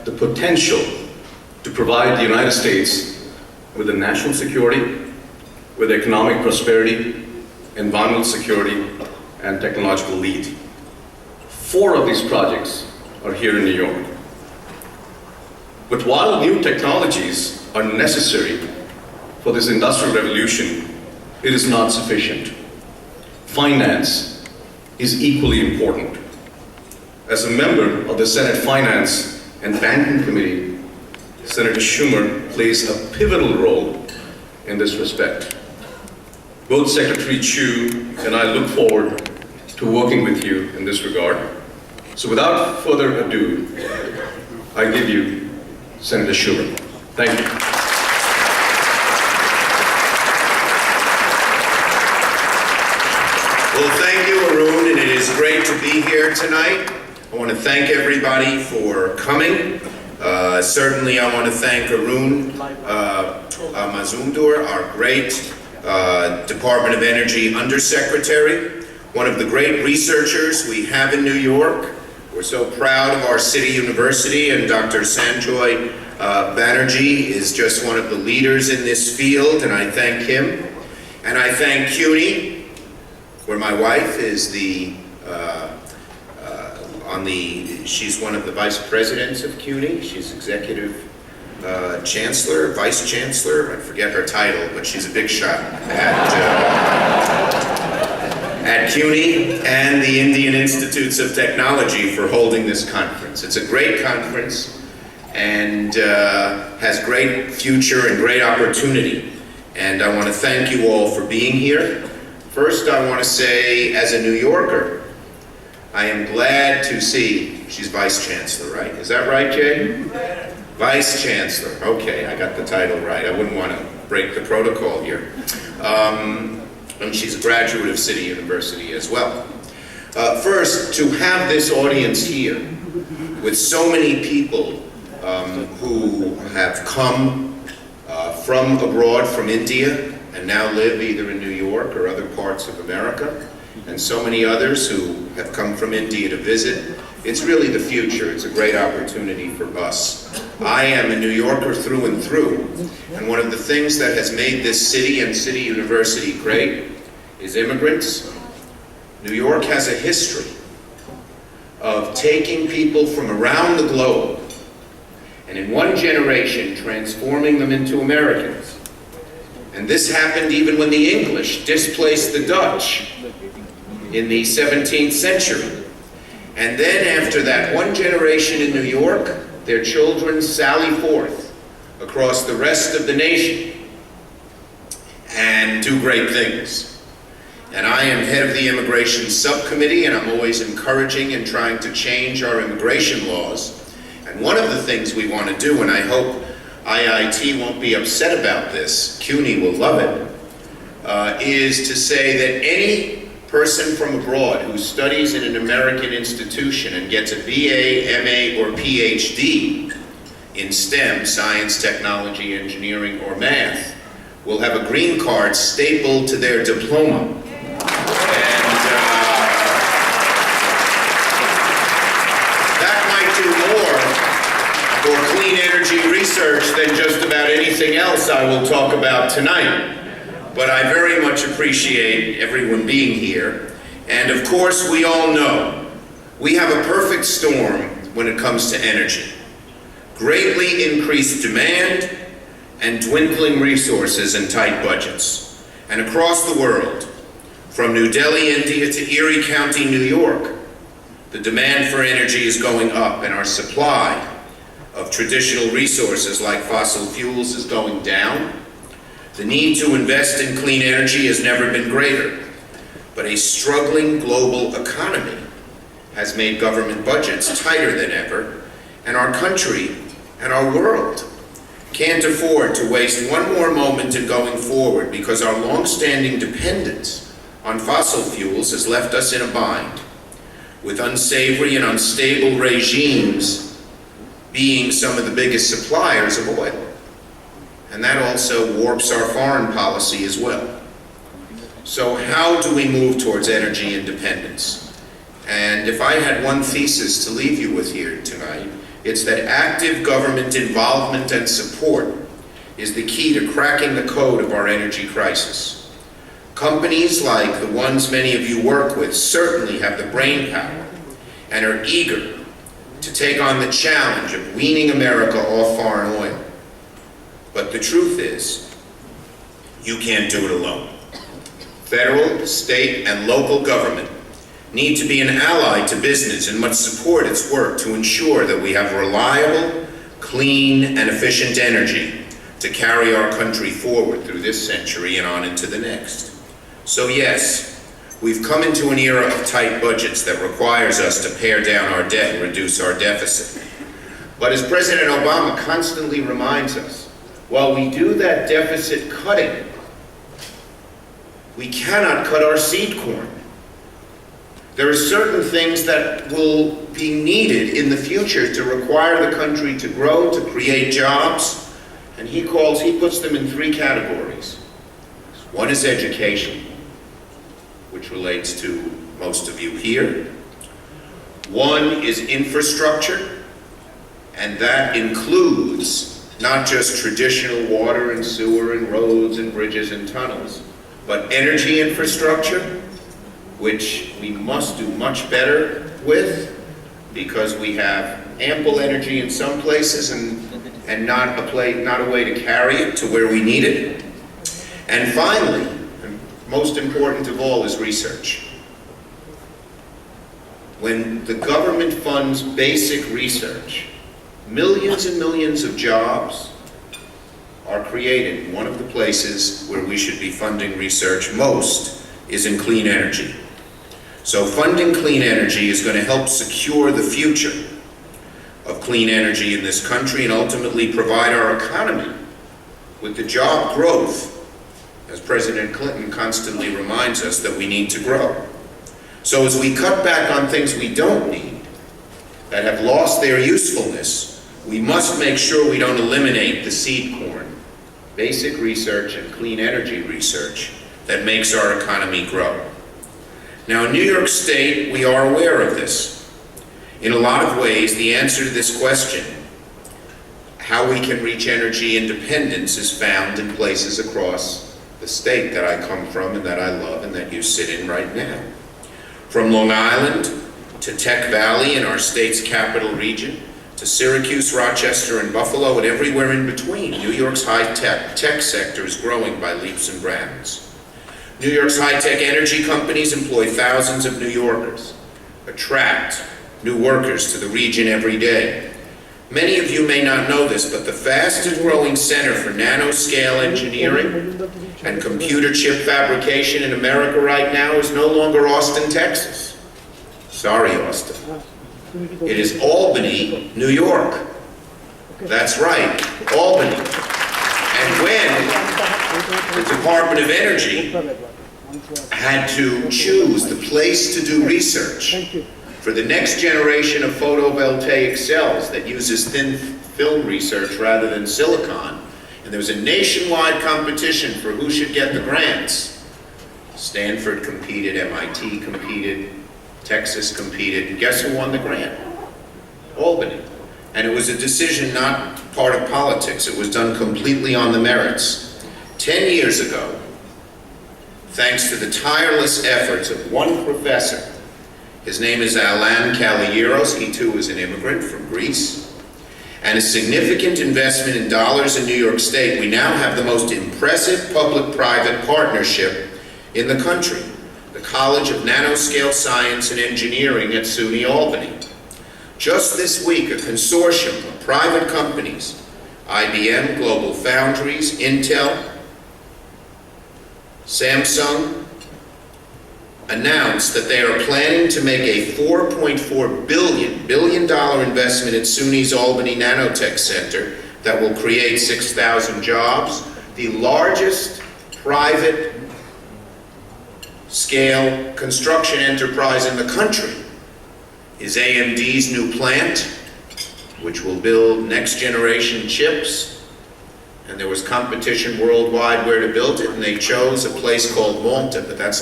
the potential to provide the United States with the national security, with economic prosperity, environmental security, and technological lead. 4 of these projects are here in New York. But while new technologies are necessary for this industrial revolution, it is not sufficient. Finance is equally important. As a member of the Senate Finance and Banking Committee, Senator Schumer plays a pivotal role in this respect. Both Secretary Chu and I look forward to working with you in this regard. So without further ado, I give you Senator Schumer. Thank you. Well, thank you, Arun, and it is great to be here tonight. I want to thank everybody for coming. Certainly, I want to thank Arun Mazumdar, our great Department of Energy Undersecretary, one of the great researchers we have in New York. We're so proud of our city university, and Dr. Sanjoy Banerjee is just one of the leaders in this field, and I thank him. And I thank CUNY, where my wife is she's one of the vice presidents of CUNY. She's executive chancellor, vice chancellor, I forget her title, but she's a big shot at CUNY, and the Indian Institutes of Technology for holding this conference. It's a great conference and has great future and great opportunity. And I want to thank you all for being here. First, I want to say, as a New Yorker, I am glad to see, she's Vice Chancellor, right? Is that right, Jay? Vice Chancellor. Okay, I got the title right. I wouldn't want to break the protocol here. And she's a graduate of City University as well. First, to have this audience here with so many people who have come from abroad, from India, and now live either in New York or other parts of America, and so many others who have come from India to visit. It's really the future. It's a great opportunity for us. I am a New Yorker through and through, and one of the things that has made this city and City University great is immigrants. New York has a history of taking people from around the globe and in one generation transforming them into Americans. And this happened even when the English displaced the Dutch in the 17th century. And then after that one generation in New York, their children sally forth across the rest of the nation and do great things. And I am head of the Immigration Subcommittee, and I'm always encouraging and trying to change our immigration laws. And one of the things we want to do, and I hope IIT won't be upset about this, CUNY will love it, is to say that any person from abroad who studies in an American institution and gets a BA, MA, or PhD in STEM, science, technology, engineering, or math, will have a green card stapled to their diploma. And that might do more for clean energy research than just about anything else I will talk about tonight. But I very much appreciate everyone being here. And of course, we all know we have a perfect storm when it comes to energy. Greatly increased demand and dwindling resources and tight budgets. And across the world, from New Delhi, India to Erie County, New York, the demand for energy is going up, and our supply of traditional resources like fossil fuels is going down. The need to invest in clean energy has never been greater, but a struggling global economy has made government budgets tighter than ever, and our country and our world can't afford to waste one more moment in going forward, because our long-standing dependence on fossil fuels has left us in a bind, with unsavory and unstable regimes being some of the biggest suppliers of oil. And that also warps our foreign policy as well. So how do we move towards energy independence? And if I had one thesis to leave you with here tonight, It's that active government involvement and support is the key to cracking the code of our energy crisis. Companies like the ones many of you work with certainly have the brainpower and are eager to take on the challenge of weaning America off foreign oil. But the truth is, you can't do it alone. Federal, state, and local government need to be an ally to business and must support its work to ensure that we have reliable, clean, and efficient energy to carry our country forward through this century and on into the next. So yes, we've come into an era of tight budgets that requires us to pare down our debt and reduce our deficit. But as President Obama constantly reminds us, while we do that deficit cutting, we cannot cut our seed corn. There are certain things that will be needed in the future to require the country to grow, to create jobs, and he puts them in three categories. One is education, which relates to most of you here. One is infrastructure, and that includes not just traditional water and sewer and roads and bridges and tunnels, but energy infrastructure, which we must do much better with because we have ample energy in some places and not a way to carry it to where we need it. And finally, and most important of all, is research. When the government funds basic research, millions and millions of jobs are created. One of the places where we should be funding research most is in clean energy. So funding clean energy is going to help secure the future of clean energy in this country and ultimately provide our economy with the job growth, as President Clinton constantly reminds us that we need to grow. So as we cut back on things we don't need, that have lost their usefulness, we must make sure we don't eliminate the seed corn, basic research and clean energy research that makes our economy grow. Now, in New York State, we are aware of this. In a lot of ways, the answer to this question, how we can reach energy independence, is found in places across the state that I come from and that I love and that you sit in right now. From Long Island to Tech Valley in our state's capital region, to Syracuse, Rochester, and Buffalo, and everywhere in between, New York's high-tech sector is growing by leaps and bounds. New York's high-tech energy companies employ thousands of New Yorkers, attract new workers to the region every day. Many of you may not know this, but the fastest growing center for nanoscale engineering and computer chip fabrication in America right now is no longer Austin, Texas. Sorry, Austin. It is Albany, New York. That's right, Albany. And when the Department of Energy had to choose the place to do research for the next generation of photovoltaic cells that uses thin film research rather than silicon, and there was a nationwide competition for who should get the grants. Stanford competed, MIT competed, Texas competed, and guess who won the grant? Albany. And it was a decision not part of politics. It was done completely on the merits. 10 years ago, thanks to the tireless efforts of one professor, his name is Alan Kaliyeros, he too is an immigrant from Greece, and a significant investment in dollars in New York State, we now have the most impressive public-private partnership in the country, the College of Nanoscale Science and Engineering at SUNY Albany. Just this week, a consortium of private companies, IBM, Global Foundries, Intel, Samsung, announced that they are planning to make a $4.4 billion investment at SUNY's Albany Nanotech Center that will create 6,000 jobs, the largest private scale construction enterprise in the country is AMD's new plant, which will build next generation chips. And there was competition worldwide where to build it, and they chose a place called Malta, but that's